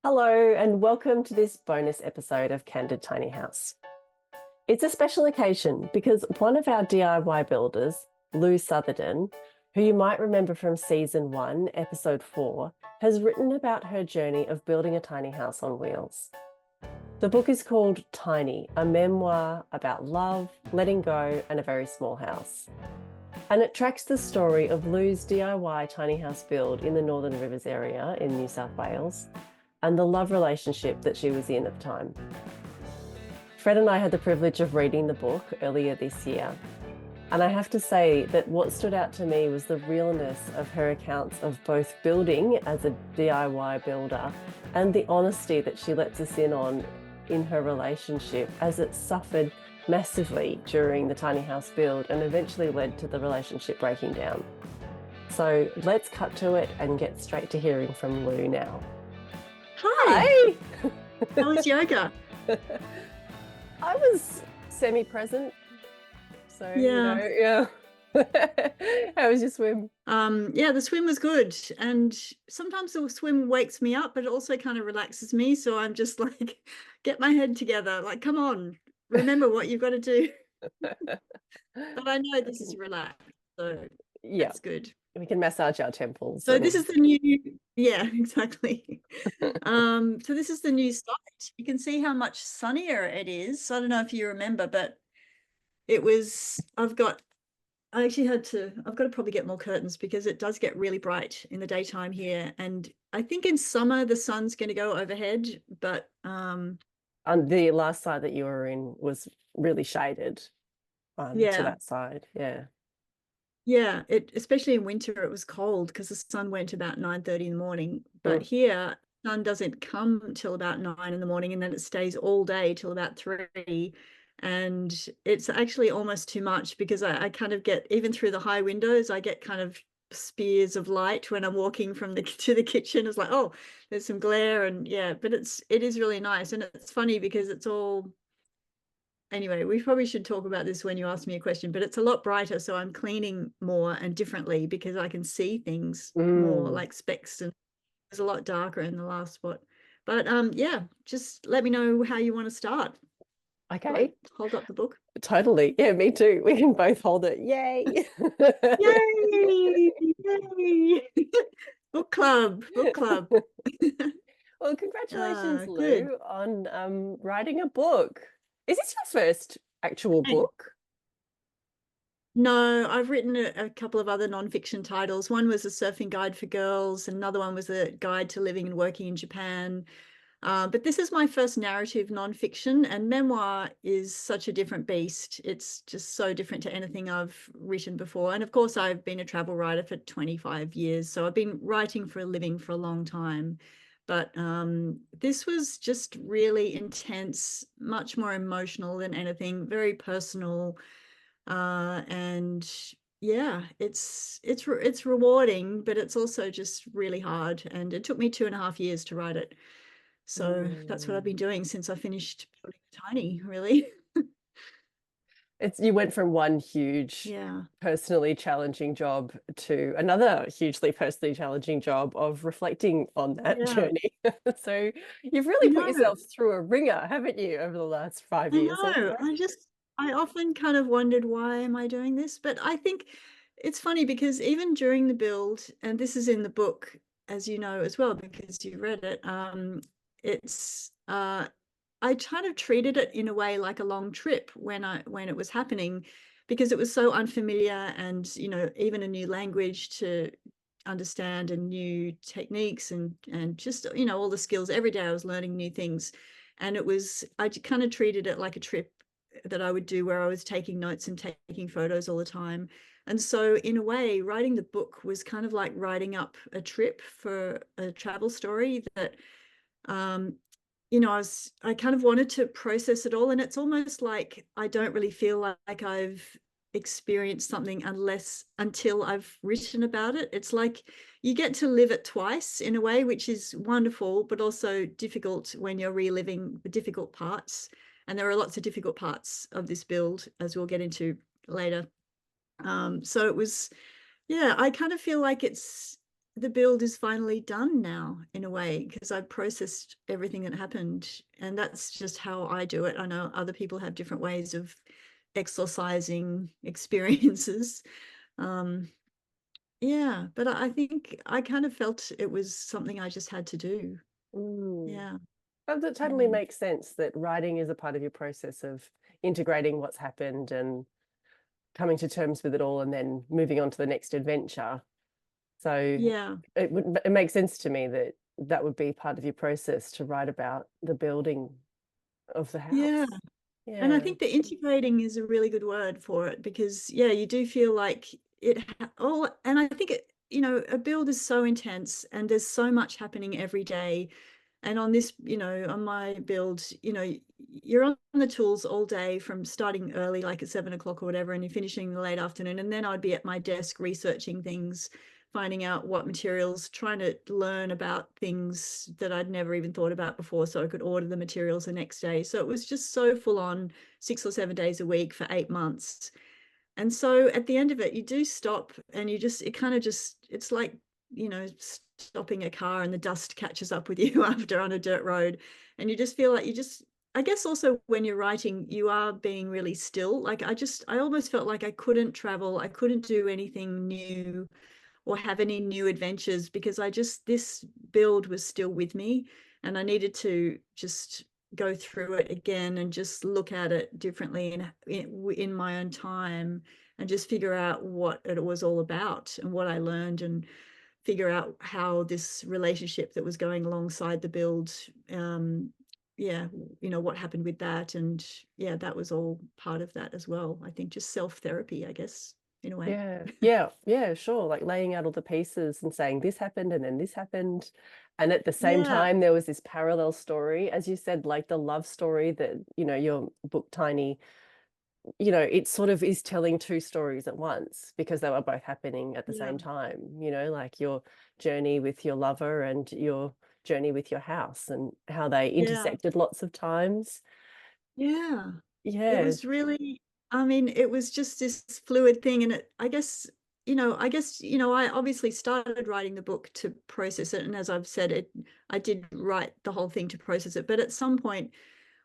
Hello, and welcome to this bonus episode of Candid Tiny House. It's a special occasion because one of our DIY builders, Louise Southerden, who you might remember from season 1, episode 4, has written about her journey of building a tiny house on wheels. The book is called Tiny, a memoir about love, letting go, and a very small house. And it tracks the story of Lou's DIY tiny house build in the Northern Rivers area in New South Wales, and the love relationship that she was in at the time. Fred and I had the privilege of reading the book earlier this year, and I have to say that what stood out to me was the realness of her accounts of both building as a DIY builder and the honesty that she lets us in on in her relationship, as it suffered massively during the tiny house build and eventually led to the relationship breaking down. So let's cut to it and get straight to hearing from Lou now. Hi. How was yoga? I was semi-present. So, yeah. How was your swim? The swim was good. And sometimes the swim wakes me up, but it also kind of relaxes me. So I'm just like, get my head together. Like, come on, remember what you've got to do. But I know this is relaxed. So yeah, that's good. We can massage our temples. So this is the new, exactly. So this is the new site. You can see how much sunnier it is. I don't know if you remember, but it was, I've got to probably get more curtains because it does get really bright in the daytime here. And I think in summer the sun's going to go overhead, but on the last side that you were in was really shaded to that side. Yeah, especially in winter it was cold because the sun went about 9:30 in the morning. But here sun doesn't come till about 9 in the morning, and then it stays all day till about 3. And it's actually almost too much because I kind of get, even through the high windows, I get kind of spears of light when I'm walking from to the kitchen. It's like, oh, there's some glare, and but it is really nice. And it's funny because it's all, anyway, we probably should talk about this when you ask me a question, but it's a lot brighter. So I'm cleaning more and differently because I can see things more, like specks, and it's a lot darker in the last spot. But just let me know how you want to start. Okay. Hold up the book. Totally. Yeah, me too. We can both hold it. Yay. Yay. Book club. Well, congratulations, Lou, on writing a book. Is this your first actual book? No, I've written a couple of other nonfiction titles. One was a surfing guide for girls. Another one was a guide to living and working in Japan. But this is my first narrative nonfiction, and memoir is such a different beast. It's just so different to anything I've written before. And of course, I've been a travel writer for 25 years. So I've been writing for a living for a long time. But this was just really intense, much more emotional than anything, very personal. And yeah, it's rewarding, but it's also just really hard. And it took me 2.5 years to write it. So that's what I've been doing since I finished building Tiny, really. You went from one huge, personally challenging job to another hugely personally challenging job of reflecting on that journey. So you've really put yourself through a ringer, haven't you, over the last 5 years? I know. I often kind of wondered, why am I doing this? But I think it's funny because even during the build, and this is in the book, as you know as well, because you read it, I kind of treated it in a way like a long trip when it was happening, because it was so unfamiliar, and even a new language to understand, and new techniques, and just all the skills. Every day I was learning new things, and I kind of treated it like a trip that I would do, where I was taking notes and taking photos all the time. And so in a way, writing the book was kind of like writing up a trip for a travel story that I kind of wanted to process it all. And it's almost like I don't really feel like I've experienced something until I've written about it. It's like you get to live it twice in a way, which is wonderful, but also difficult when you're reliving the difficult parts. And there are lots of difficult parts of this build, as we'll get into later. So it was, I kind of feel like it's the build is finally done now, in a way, because I've processed everything that happened. And that's just how I do it. I know other people have different ways of exorcising experiences. Um, yeah, but I think I kind of felt it was something I just had to do. Mm. Yeah. That totally Mm. makes sense, that writing is a part of your process of integrating what's happened and coming to terms with it all and then moving on to the next adventure. So Yeah. it makes sense to me that that would be part of your process, to write about the building of the Yeah. house. And I Yeah. think the integrating is a really good word for it, because yeah, you do feel like all, and I think it, a build is so intense and there's so much happening every day. And on this, on my build, you're on the tools all day, from starting early, like at 7 o'clock or whatever, and you're finishing in the late afternoon. And then I'd be at my desk researching things, finding out what materials, trying to learn about things that I'd never even thought about before, so I could order the materials the next day. So it was just so full on, 6 or 7 days a week for 8 months. And so at the end of it, you do stop, and it kind of just, it's like, stopping a car and the dust catches up with you after on a dirt road. And you just feel like I guess also when you're writing, you are being really still. Like I almost felt like I couldn't travel, I couldn't do anything new or have any new adventures, because this build was still with me, and I needed to just go through it again and just look at it differently in my own time, and just figure out what it was all about and what I learned, and figure out how this relationship that was going alongside the build, yeah, what happened with that. And yeah, that was all part of that as well. I think just self-therapy, I guess, in a way. Yeah, yeah, yeah, sure. Like laying out all the pieces and saying this happened and then this happened. And at the same Yeah, time, there was this parallel story, as you said, like the love story that, your book Tiny, it sort of is telling two stories at once, because they were both happening at the yeah, same time, like your journey with your lover and your journey with your house, and how they yeah, intersected lots of times. yeah. It Yeah. was really, I mean, it was just this fluid thing. And I obviously started writing the book to process it. And as I've said, I did write the whole thing to process it. But at some point,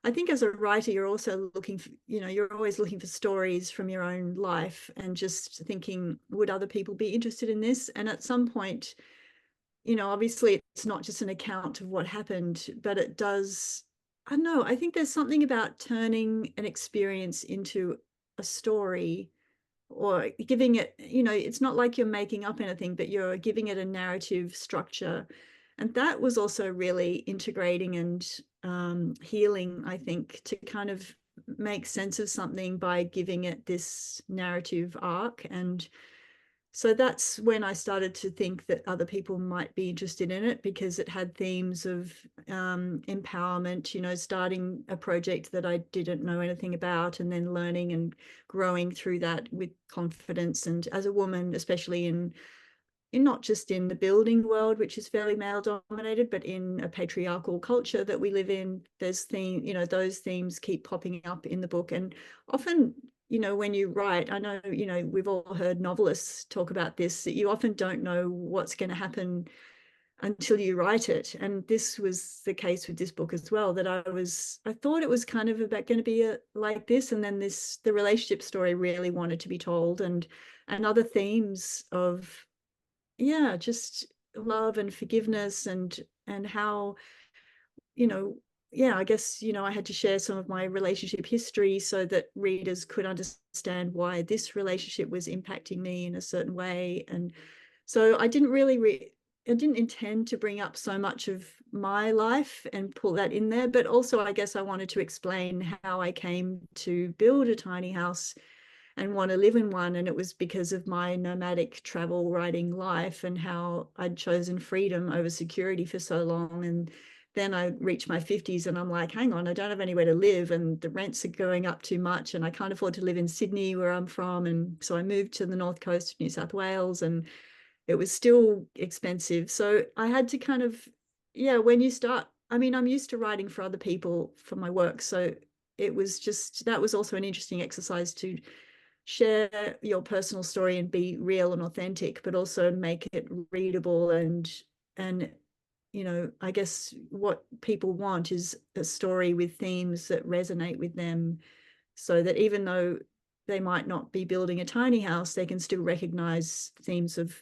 I think as a writer, you're also looking for, you're always looking for stories from your own life, and just thinking, would other people be interested in this? And at some point, obviously it's not just an account of what happened, but it does, I don't know, I think there's something about turning an experience into a story, or giving it, it's not like you're making up anything, but you're giving it a narrative structure. And that was also really integrating and healing, I think, to kind of make sense of something by giving it this narrative arc. And so that's when I started to think that other people might be interested in it, because it had themes of empowerment, starting a project that I didn't know anything about, and then learning and growing through that with confidence. And as a woman, especially in not just in the building world, which is fairly male dominated, but in a patriarchal culture that we live in, those themes keep popping up in the book. And often, when you write, I know, we've all heard novelists talk about this, that you often don't know what's going to happen until you write it. And this was the case with this book as well, that I thought it was kind of about going to be like this. And then the relationship story really wanted to be told, and other themes of, yeah, just love and forgiveness, and how, you know yeah, I guess, I had to share some of my relationship history so that readers could understand why this relationship was impacting me in a certain way. And so I didn't intend to bring up so much of my life and pull that in there, but also I guess I wanted to explain how I came to build a tiny house and want to live in one. And it was because of my nomadic travel writing life, and how I'd chosen freedom over security for so long. And then I reached my 50s and I'm like, hang on, I don't have anywhere to live, and the rents are going up too much, and I can't afford to live in Sydney, where I'm from. And so I moved to the north coast of New South Wales, and it was still expensive. So I had to kind of, yeah, when you start, I mean, I'm used to writing for other people for my work. So it was just, that was also an interesting exercise to share your personal story and be real and authentic, but also make it readable. And you know, I guess what people want is a story with themes that resonate with them, so that even though they might not be building a tiny house, they can still recognize themes of,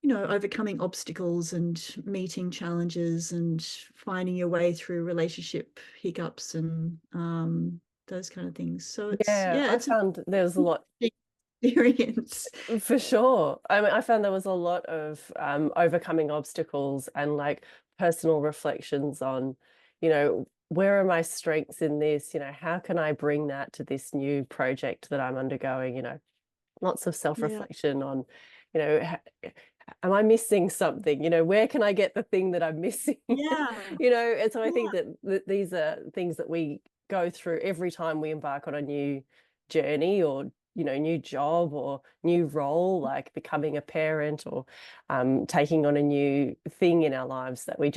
you know, overcoming obstacles and meeting challenges and finding your way through relationship hiccups and those kind of things. So it's, Yeah, yeah, I it's a found there was a lot. big experience. For sure. I mean, I found there was a lot of overcoming obstacles and like personal reflections on, you know, where are my strengths in this? You know, how can I bring that to this new project that I'm undergoing? You know, lots of Yeah, self-reflection on, you know, am I missing something? You know, where can I get the thing that I'm missing? yeah, You know, and so I think yeah, that these are things that we go through every time we embark on a new journey or, you know, new job or new role, like becoming a parent or taking on a new thing in our lives that we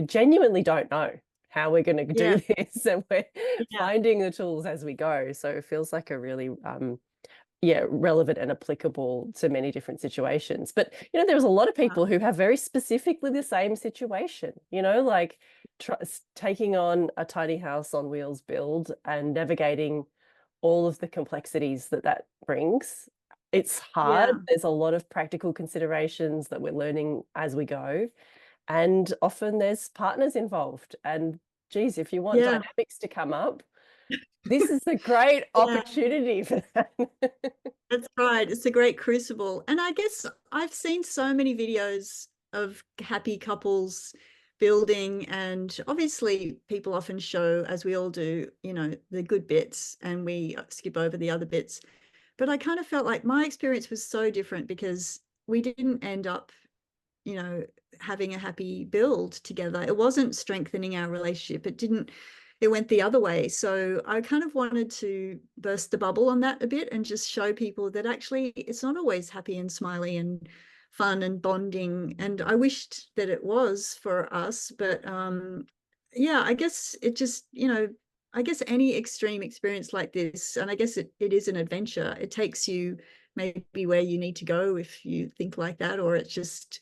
genuinely don't know how we're going to do yeah, this, and we're yeah, finding the tools as we go. So it feels like a really yeah, relevant and applicable to many different situations. But, you know, there's a lot of yeah, people who have very specifically the same situation, you know, like taking on a tiny house on wheels build and navigating all of the complexities that that brings. It's hard. yeah, There's a lot of practical considerations that we're learning as we go. And often there's partners involved. And geez, if you want yeah, dynamics to come up, this is a great yeah. opportunity for that. That's right. It's a great crucible. And I guess I've seen so many videos of happy couples building, and obviously people often show, as we all do, you know, the good bits and we skip over the other bits. But I kind of felt like my experience was so different because we didn't end up, you know, having a happy build together. It wasn't strengthening our relationship. It went the other way. So I kind of wanted to burst the bubble on that a bit and just show people that actually it's not always happy and smiley and fun and bonding. And I wished that it was for us, but yeah, I guess it just, you know, I guess any extreme experience like this, and I guess it is an adventure. It takes you maybe where you need to go if you think like that, or it's just,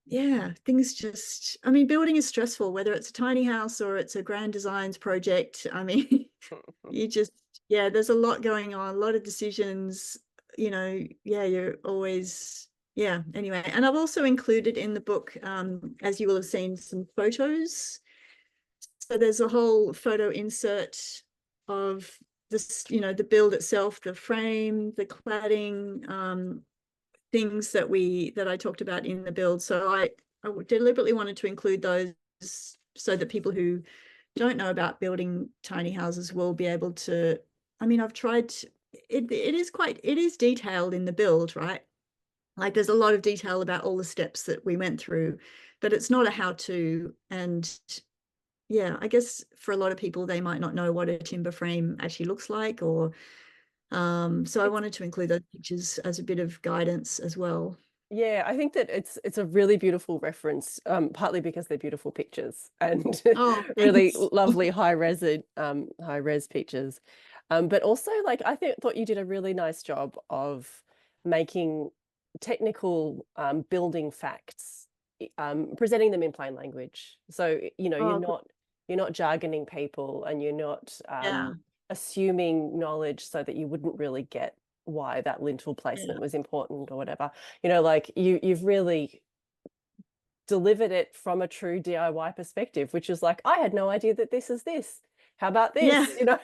yeah, things just, I mean, building is stressful, whether it's a tiny house or it's a grand designs project. I mean, you just, yeah, there's a lot going on, a lot of decisions, you know, yeah, you're always, yeah, anyway. And I've also included in the book, as you will have seen, some photos. So there's a whole photo insert of this, you know, the build itself, the frame, the cladding, things that I talked about in the build. So I deliberately wanted to include those so that people who don't know about building tiny houses will be able to, I mean, I've tried to, it is detailed in the build, right? Like there's a lot of detail about all the steps that we went through, but it's not a how-to. And yeah, I guess for a lot of people, they might not know what a timber frame actually looks like, or so I It's, wanted to include those pictures as a bit of guidance as well. yeah, I think that it's a really beautiful reference, partly because they're beautiful pictures and Oh, really thanks. lovely high res pictures. But also like thought you did a really nice job of making technical building facts, presenting them in plain language. So, you know, Oh, good. you're not jargoning people and you're not Yeah, assuming knowledge so that you wouldn't really get why that lintel yeah, placement was important or whatever. You know, like you've really delivered it from a true DIY perspective, which is like, I had no idea that this is this. How about yeah, this? You know,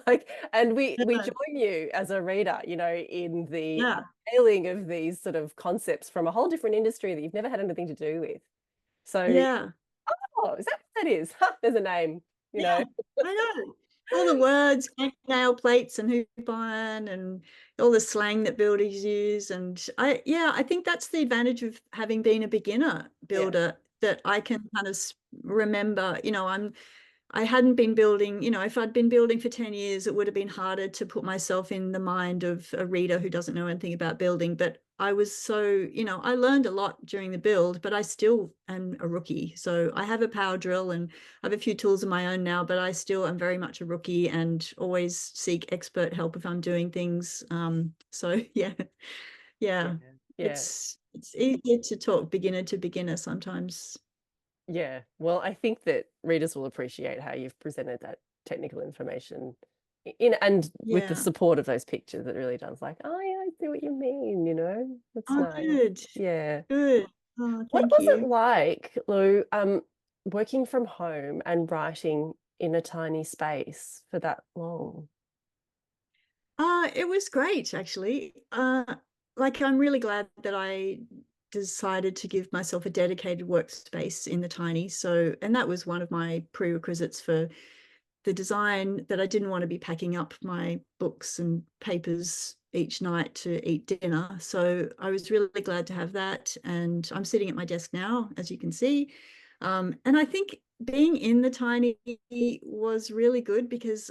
like, and we yeah, join you as a reader, you know, in the yeah, unveiling of these sort of concepts from a whole different industry that you've never had anything to do with. So, yeah, oh, is that what that is? Ha, there's a name, you yeah. know. I know. All the words, nail plates and hoop iron and all the slang that builders use. And yeah, I think that's the advantage of having been a beginner Yeah. builder, that I can kind of remember, you know, I hadn't been building, you know, if I'd been building for 10 years, it would have been harder to put myself in the mind of a reader who doesn't know anything about building. But I was so, I learned a lot during the build, but I still am a rookie. So I have a power drill and I have a few tools of my own now, but I still am very much a rookie and always seek expert help if I'm doing things. So yeah, Yeah. yeah, Yeah. it's easier to talk beginner to beginner sometimes. Yeah. Well, I think that readers will appreciate how you've presented that technical information in and with the Yeah. support of those pictures. It really does like, oh yeah, I see what you mean, That's Oh, nice. good, Yeah. good. Oh, What thank was it you. like, Lou, working from home and writing in a tiny space for that long? It was great, actually. Like I'm really glad that I decided to give myself a dedicated workspace in the tiny. So, and that was one of my prerequisites for the design, that I didn't want to be packing up my books and papers each night to eat dinner. So I was really glad to have that. And I'm sitting at my desk now, as you can see. And I think being in the tiny was really good because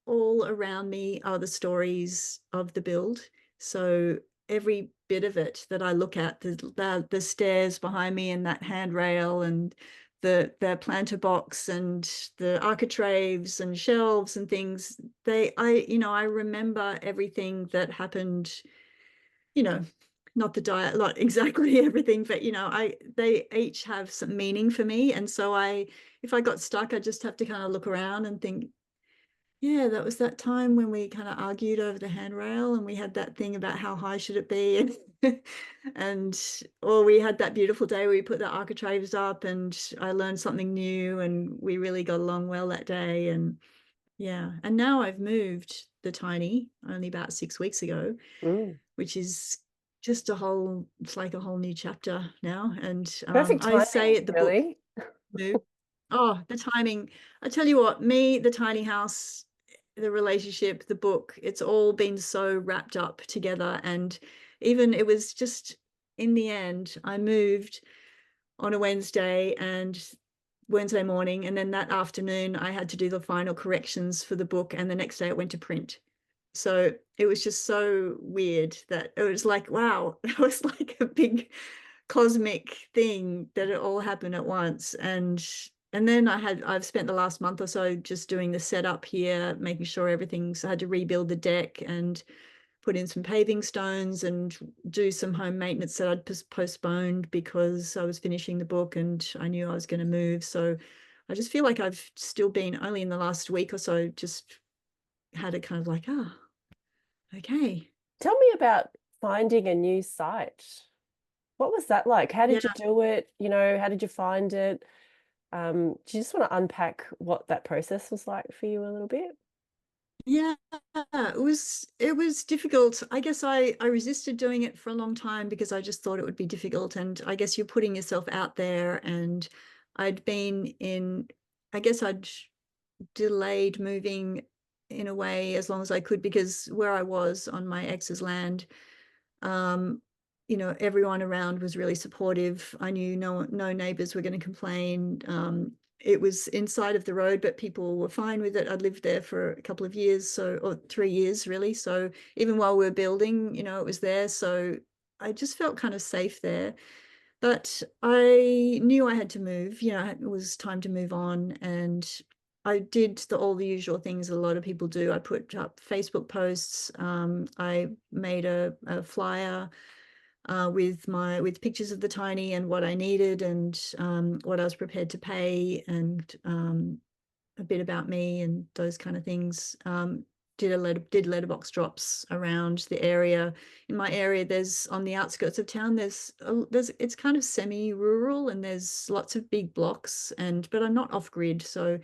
all around me are the stories of the build. So every bit of it that I look at, the stairs behind me and that handrail and the planter box and the architraves and shelves and things, I remember everything that happened, you know, not the diet, not exactly everything, but they each have some meaning for me. And so if I got stuck, I just have to kind of look around and think, yeah, that was that time when we kind of argued over the handrail and we had that thing about how high should it be. And or we had that beautiful day where we put the architraves up and I learned something new and we really got along well that day. And yeah, and now I've moved the tiny only about 6 weeks ago, Mm. which is it's like a whole new chapter now. And Perfect I say timing, at the book really. move. Oh, the timing. I tell you what, the tiny house, the relationship, the book, it's all been so wrapped up together. And even it was just in the end, I moved on a Wednesday morning, and then that afternoon I had to do the final corrections for the book, and the next day it went to print. So it was just so weird that it was like, wow, it was like a big cosmic thing that it all happened at once. And then I've spent the last month or so just doing the setup here, making sure everything's. I had to rebuild the deck and put in some paving stones and do some home maintenance that I'd postponed because I was finishing the book and I knew I was going to move. So I just feel like I've still been only in the last week or so just had it kind of like, okay. Tell me about finding a new site. What was that like? How Yeah. did you do it? How did you find it? Do you just want to unpack what that process was like for you a little bit? Yeah, it was difficult. I guess I resisted doing it for a long time because I just thought it would be difficult. And I guess you're putting yourself out there. And I'd been in, I guess I'd delayed moving in a way as long as I could because where I was on my ex's land, um, everyone around was really supportive. I knew no neighbors were going to complain. It was inside of the road, but people were fine with it. I'd lived there for a couple of years, or 3 years really. So even while we were building, it was there. So I just felt kind of safe there. But I knew I had to move. It was time to move on, and I did all the usual things a lot of people do. I put up Facebook posts. I made a flyer with pictures of the tiny and what I needed and what I was prepared to pay and a bit about me and those kind of things. Did letterbox drops around the area. In my area, there's on the outskirts of town. It's kind of semi-rural and there's lots of big blocks but I'm not off grid, so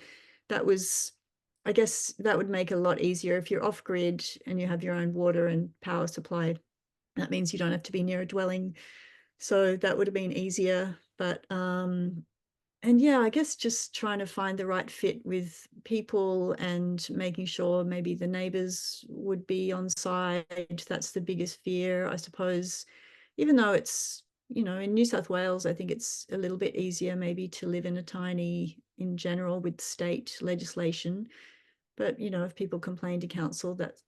that was. I guess that would make it a lot easier if you're off grid and you have your own water and power supply. That means you don't have to be near a dwelling. So that would have been easier. But and yeah, I guess just trying to find the right fit with people and making sure maybe the neighbors would be on side. That's the biggest fear, I suppose. Even though it's, in New South Wales, I think it's a little bit easier maybe to live in a tiny in general with state legislation. But, if people complain to council, that's,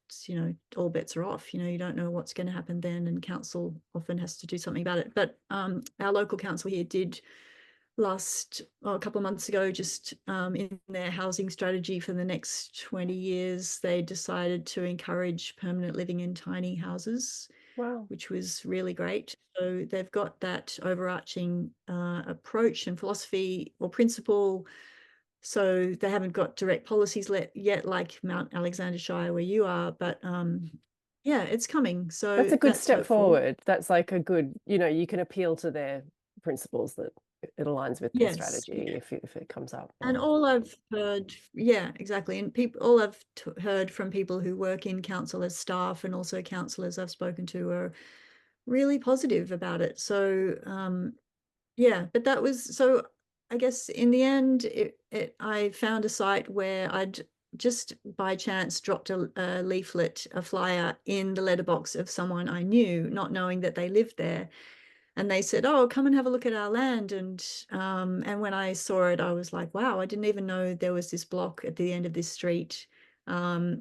all bets are off. You don't know what's going to happen then, and council often has to do something about it. But our local council here did a couple of months ago, just in their housing strategy for the next 20 years, they decided to encourage permanent living in tiny houses. Wow. Which was really great. So they've got that overarching approach and philosophy or principle. So they haven't got direct policies yet, like Mount Alexander Shire where you are, but yeah, it's coming. So That's a good step hopeful. forward. That's like a good, you can appeal to their principles, that it aligns with their strategy if it comes up. And all I've heard, yeah, exactly. And all I've heard from people who work in council as staff and also councillors I've spoken to are really positive about it. So yeah, but that was, so I guess in the end, I found a site where I'd just by chance dropped a leaflet, a flyer in the letterbox of someone I knew, not knowing that they lived there. And they said, "Oh, come and have a look at our land." And when I saw it, I was like, wow, I didn't even know there was this block at the end of this street. I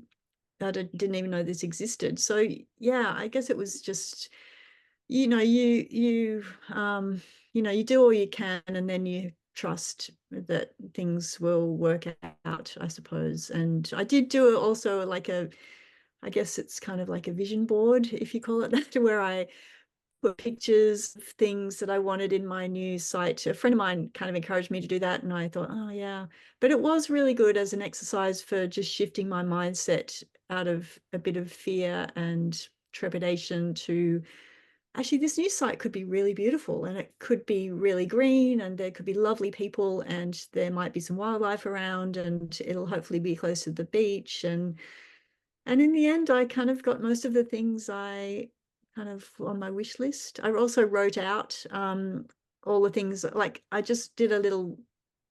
didn't even know this existed. So yeah, I guess it was just, you do all you can, and then you trust that things will work out, I suppose. And I did do also I guess it's kind of like a vision board, if you call it that, where I put pictures of things that I wanted in my new site. A friend of mine kind of encouraged me to do that, and I thought, oh yeah. But it was really good as an exercise for just shifting my mindset out of a bit of fear and trepidation to, actually, this new site could be really beautiful, and it could be really green, and there could be lovely people, and there might be some wildlife around, and it'll hopefully be close to the beach. And in the end, I kind of got most of the things I kind of on my wish list. I also wrote out all the things, like I just did a little,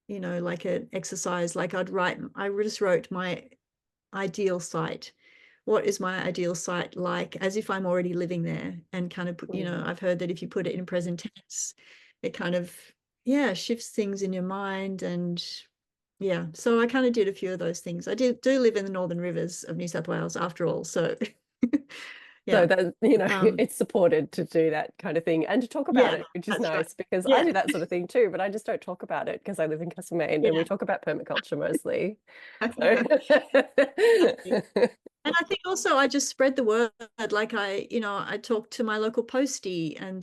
like an exercise, like I just wrote my ideal site. What is my ideal site like, as if I'm already living there, and kind of put, I've heard that if you put it in present tense, it kind of, yeah, shifts things in your mind. And yeah, so I kind of did a few of those things. I do live in the Northern Rivers of New South Wales after all, so yeah. So that, it's supported to do that kind of thing and to talk about it, which is nice, right, because I do that sort of thing too, but I just don't talk about it because I live in Castlemaine and we talk about permaculture mostly. So. And I think also I just spread the word. Like I talked to my local postie and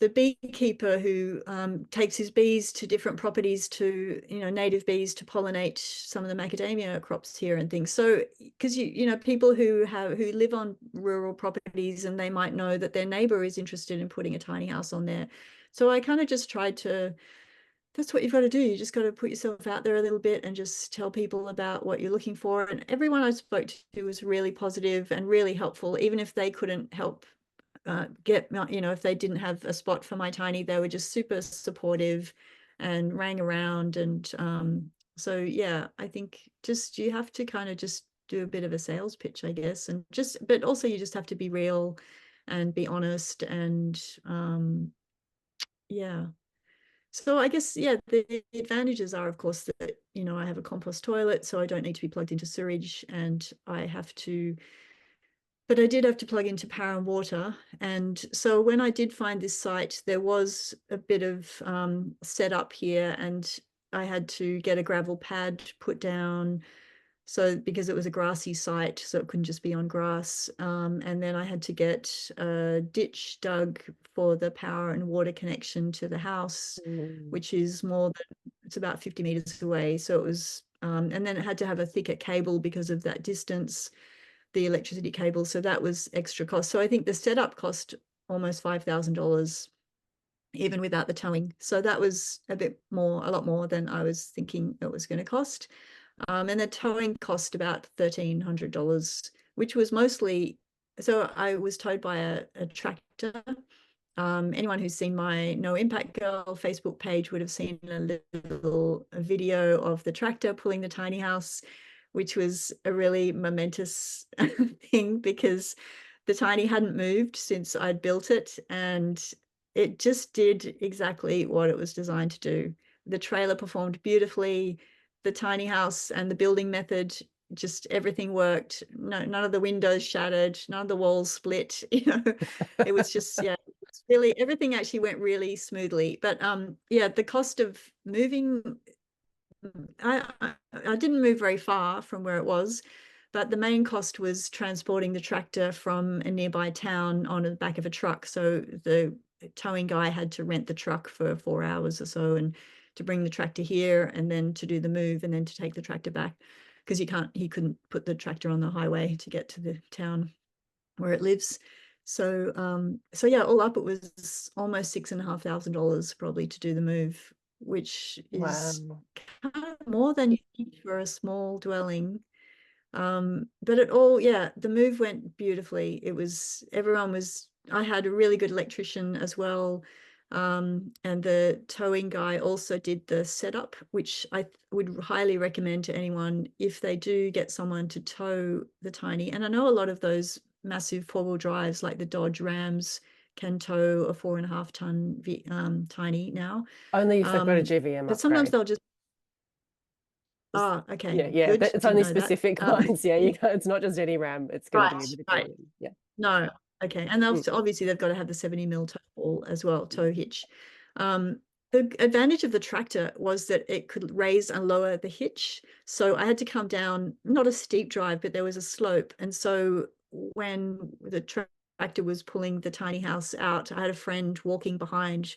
the beekeeper who takes his bees to different properties to, native bees to pollinate some of the macadamia crops here and things. So, because people who live on rural properties, and they might know that their neighbor is interested in putting a tiny house on there. So I kind of just tried to, that's what you've got to do. You just got to put yourself out there a little bit and just tell people about what you're looking for. And everyone I spoke to was really positive and really helpful, even if they couldn't help if they didn't have a spot for my tiny, they were just super supportive and rang around. And so yeah, I think just you have to kind of just do a bit of a sales pitch, I guess, and but also you just have to be real and be honest. And yeah, so I guess, yeah, the advantages are, of course, that I have a compost toilet, so I don't need to be plugged into sewage, and but I did have to plug into power and water. And so when I did find this site, there was a bit of setup here, and I had to get a gravel pad put down. So because it was a grassy site, so it couldn't just be on grass. And then I had to get a ditch dug for the power and water connection to the house, which is it's about 50 meters away. So it was, and then it had to have a thicker cable because of that distance, the electricity cable. So that was extra cost. So I think the setup cost almost $5,000 even without the towing. So that was a lot more than I was thinking it was going to cost. And the towing cost about $1,300, which was mostly, so I was towed by a tractor. Anyone who's seen my No Impact Girl Facebook page would have seen a little video of the tractor pulling the tiny house, which was a really momentous thing because the tiny hadn't moved since I'd built it, and it just did exactly what it was designed to do. The trailer performed beautifully. The tiny house and the building method just everything worked. None of the windows shattered, none of the walls split. It was just, yeah, it's really, everything actually went really smoothly. But yeah, the cost of moving, I didn't move very far from where it was, but the main cost was transporting the tractor from a nearby town on the back of a truck. So the towing guy had to rent the truck for 4 hours or so, and to bring the tractor here, and then to do the move, and then to take the tractor back, because he couldn't put the tractor on the highway to get to the town where it lives. So so yeah, all up it was almost $6,500 probably to do the move, which is Wow. kind of more than you need for a small dwelling. But it all, yeah, the move went beautifully. I had a really good electrician as well. And the towing guy also did the setup, which I would highly recommend to anyone if they do get someone to tow the Tiny. And I know a lot of those massive four-wheel drives like the Dodge Rams can tow a 4.5 ton Tiny now. Only if they've got a GVM But sometimes upgrade. they'll just, okay, Yeah. good. It's Didn't only know that. specific ones. Yeah, it's not just any RAM. It's going to Right, be with a right. GVM. Yeah. No, okay. And obviously they've got to have the 70 mm tow haul as well, tow hitch. The advantage of the tractor was that it could raise and lower the hitch. So I had to come down, not a steep drive, but there was a slope. And so when the tractor was pulling the tiny house out, I had a friend walking behind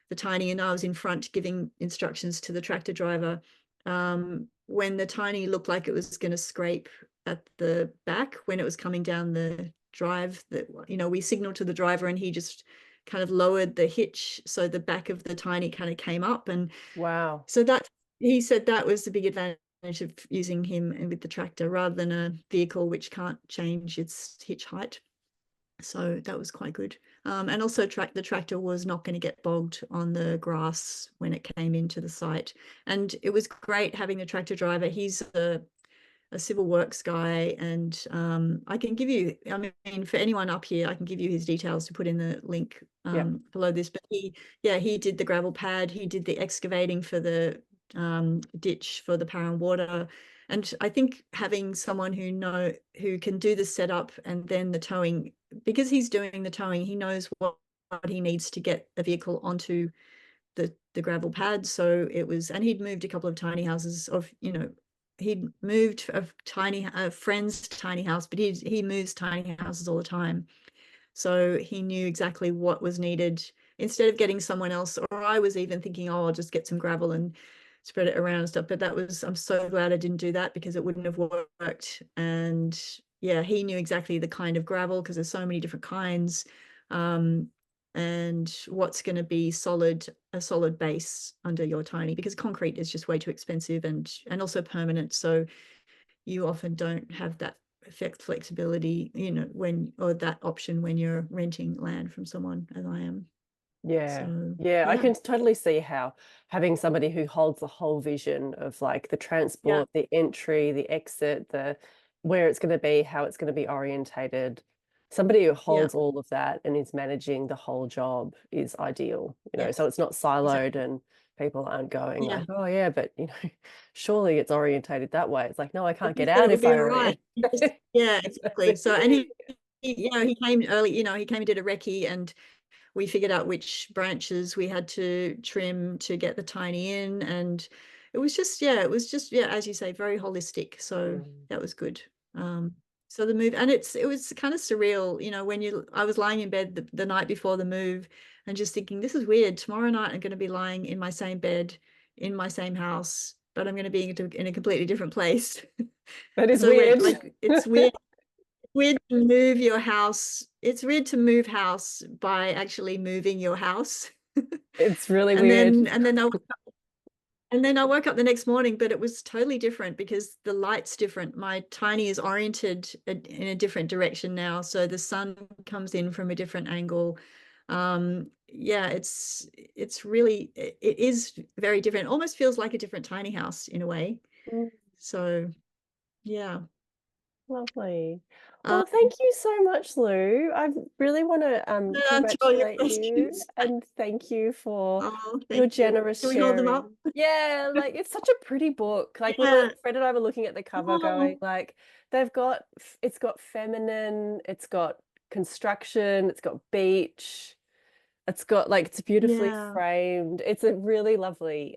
the Tiny, and I was in front giving instructions to the tractor driver. When the Tiny looked like it was going to scrape at the back when it was coming down the drive, that we signaled to the driver, and he just kind of lowered the hitch, so the back of the Tiny kind of came up. And Wow. so that, he said, that was the big advantage of using him with the tractor rather than a vehicle which can't change its hitch height. So that was quite good. And also the tractor was not going to get bogged on the grass when it came into the site. And it was great having the tractor driver. He's a civil works guy, and I can give you, I mean, for anyone up here, I can give you his details to put in the link Yeah. below this. But he did the gravel pad, he did the excavating for the ditch for the power and water. And I think having someone who can do the setup and then the towing, because he's doing the towing, he knows what he needs to get a vehicle onto the gravel pad. So it was, and he'd moved a couple of tiny houses he'd moved a friend's tiny house, but he moves tiny houses all the time. So he knew exactly what was needed. Instead of getting someone else, or I was even thinking, oh, I'll just get some gravel and spread it around and stuff. But I'm so glad I didn't do that, because it wouldn't have worked. And yeah, he knew exactly the kind of gravel, because there's so many different kinds. And what's going to be a solid base under your Tiny, because concrete is just way too expensive and also permanent. So you often don't have that flexibility, or that option when you're renting land from someone, as I am. Yeah. So Yeah, I yeah, can totally see how having somebody who holds the whole vision of like the transport, the entry, the exit, the where it's going to be, how it's going to be orientated. Somebody who yeah, holds all of that and is managing the whole job is ideal, so yes, it's not siloed exactly. and people aren't going Yeah, like, oh yeah, but surely it's orientated that way. It's like, no, I can't he get said it out would if be I all right. orient. Yeah, exactly. So, and he came early, he came and did a recce, and we figured out which branches we had to trim to get the Tiny in. And it was just, as you say, very holistic. So Mm. that was good. So the move, and it was kind of surreal, I was lying in bed the night before the move and just thinking, this is weird. Tomorrow night I'm going to be lying in my same bed, in my same house, but I'm going to be in a completely different place. That is So weird. it's weird to move your house. It's weird to move house by actually moving your house. It's really and weird. then and then I woke up the next morning, but it was totally different because the light's different. My Tiny is oriented in a different direction now, so the sun comes in from a different angle. Yeah, it's really, it is very different. It almost feels like a different tiny house in a way. Mm. So yeah. Lovely. Um, Well, thank you so much, Lou. I really want to to all your congratulate you questions. and thank you for Oh, your thank you. generous Can we hold them up? sharing. Yeah, like it's such a pretty book. Like Yeah. Fred and I were looking at the cover going Oh, like it's got feminine, it's got construction, it's got beach, it's got like it's beautifully yeah. framed. It's a really lovely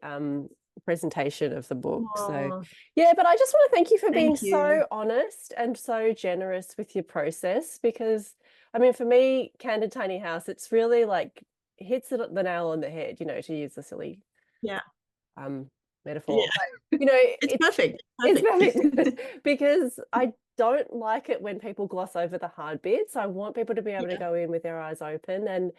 presentation of the book. So Oh, yeah, but I just want to thank you for being thank you. so honest and so generous with your process because I mean for me, Candid Tiny House, it's really like hits the nail on the head, you know, to use the silly Yeah. metaphor. Yeah. But you know, It's perfect. it's Perfect. perfect because I don't like it when people gloss over the hard bits. I want people to be able to Yeah. go in with their eyes open and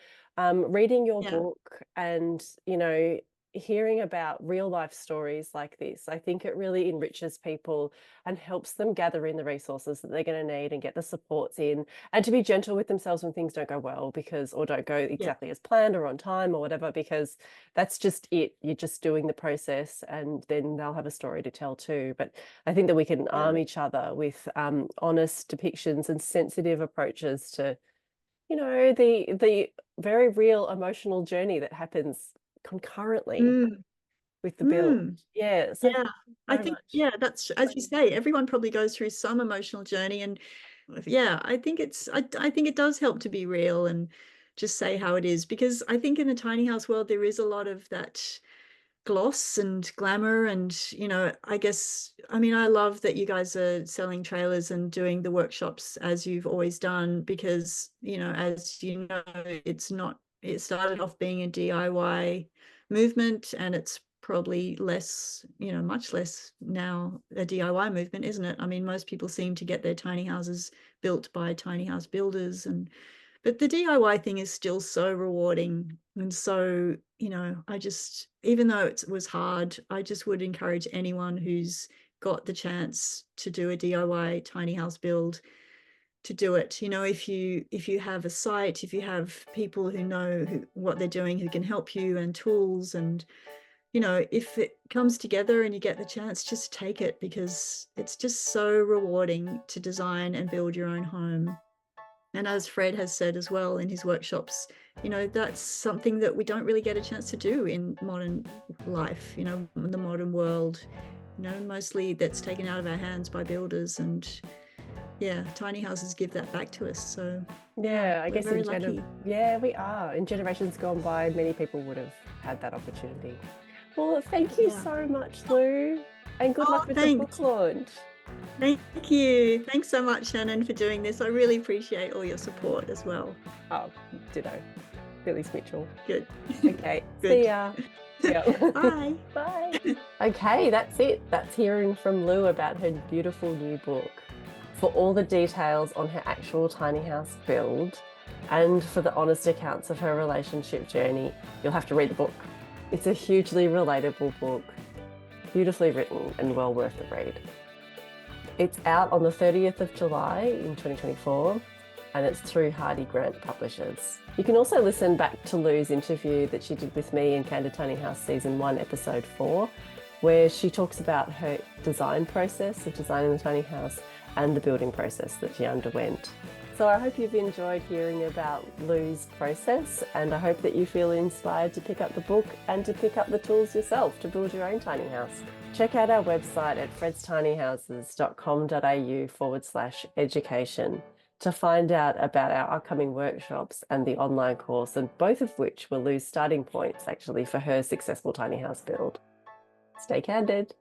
reading your Yeah. book and, you know, hearing about real life stories like this. I think it really enriches people and helps them gather in the resources that they're going to need and get the supports in and to be gentle with themselves when things don't go well because or don't go Yeah. exactly as planned or on time or whatever, because that's just it. You're just doing the process and then they'll have a story to tell too. But I think that we can Yeah. arm each other with honest depictions and sensitive approaches to, you know, the very real emotional journey that happens concurrently Mm, with the build. mm. Yeah. So Yeah. thank you I so think, much. yeah, that's, as you say, everyone probably goes through some emotional journey. And yeah, I think I think it does help to be real and just say how it is, because I think in the tiny house world, there is a lot of that gloss and glamour. And, I guess, I mean, I love that you guys are selling trailers and doing the workshops as you've always done, because, as you know, it started off being a DIY movement, and it's probably less, much less now a DIY movement, isn't it? I mean, most people seem to get their tiny houses built by tiny house builders, but the DIY thing is still so rewarding. And so, even though it was hard, I just would encourage anyone who's got the chance to do a DIY tiny house build to do it. If you have a site, if you have people who know what they're doing, who can help you, and tools, and if it comes together and you get the chance, just take it, because it's just so rewarding to design and build your own home. And as Fred has said as well in his workshops, that's something that we don't really get a chance to do in modern life, in the modern world. Mostly that's taken out of our hands by builders. And yeah, tiny houses give that back to us. So Yeah, I we're guess very lucky. yeah, we are. In generations gone by, many people would have had that opportunity. Well, thank you Yeah. so much, Lou, and good luck with the Thanks. book launch. Thank you. Thanks so much, Shannon, for doing this. I really appreciate all your support as well. Oh, ditto. Phyllis Mitchell. Good. Okay, Good. see ya. Yeah. Bye. Bye. Okay, that's it. That's hearing from Lou about her beautiful new book. For all the details on her actual tiny house build and for the honest accounts of her relationship journey, you'll have to read the book. It's a hugely relatable book, beautifully written and well worth the read. It's out on the 30th of July in 2024 and it's through Hardy Grant Publishers. You can also listen back to Lou's interview that she did with me in Candid Tiny House Season 1, Episode 4, where she talks about her design process of designing the tiny house and the building process that she underwent. So I hope you've enjoyed hearing about Lou's process, and I hope that you feel inspired to pick up the book and to pick up the tools yourself to build your own tiny house. Check out our website at fredstinyhouses.com.au/education to find out about our upcoming workshops and the online course, and both of which were Lou's starting points actually for her successful tiny house build. Stay candid.